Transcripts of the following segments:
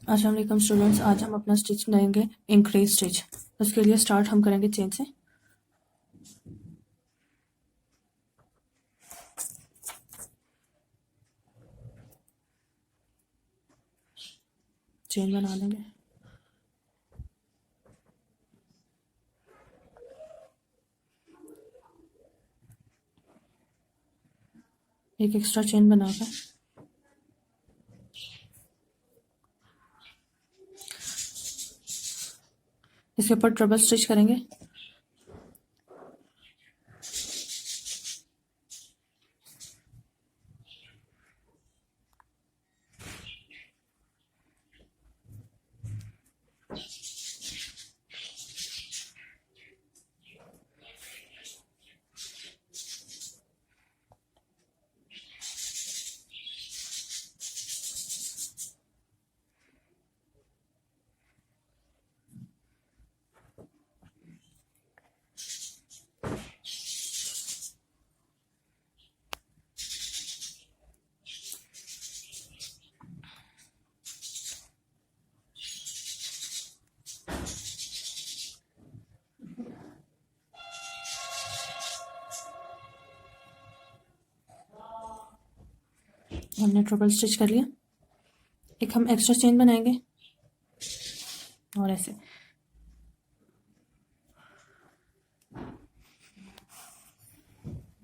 अस्सलाम वालेकुम स्टूडेंट्स, आज हम अपना स्टिच बनाएंगे इंक्रीज स्टिच। उसके लिए स्टार्ट हम करेंगे चेन से। चेन बना लेंगे। एक एक्स्ट्रा चेन बनाकर इसके ऊपर ट्रिपल स्टिच करेंगे। हमने ट्रिपल स्टिच कर लिया। एक हम एक्स्ट्रा चेन बनाएंगे और ऐसे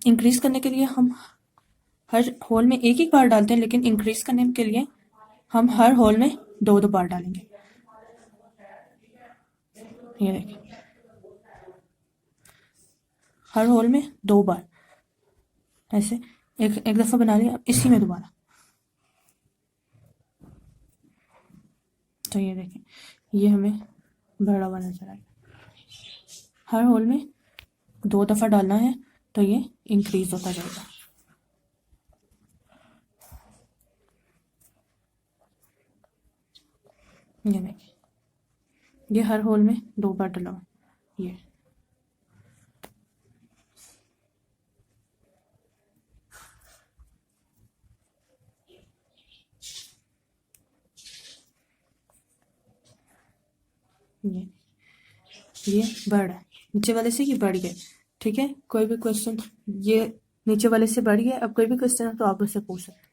इंक्रीज करने के लिए हम हर होल में एक बार डालते हैं, लेकिन इंक्रीज करने के लिए हम हर होल में दो बार डालेंगे। ये देखिए, हर होल में 2 बार ऐसे एक दफ़ा बना लिया। अब इसी में दोबारा, तो ये देखें, ये हमें बड़ा हुआ नजर आएगा। हर होल में 2 दफ़ा डालना है, तो ये इंक्रीज होता जाएगा। ये देखिए, ये हर होल में 2 बार डाला हुआ। ये ये बढ़ है, नीचे वाले से ये बढ़ गए। ठीक है, कोई भी क्वेश्चन, ये नीचे वाले से बढ़ गया। अब कोई भी क्वेश्चन है तो आप उससे पूछ सकते हैं।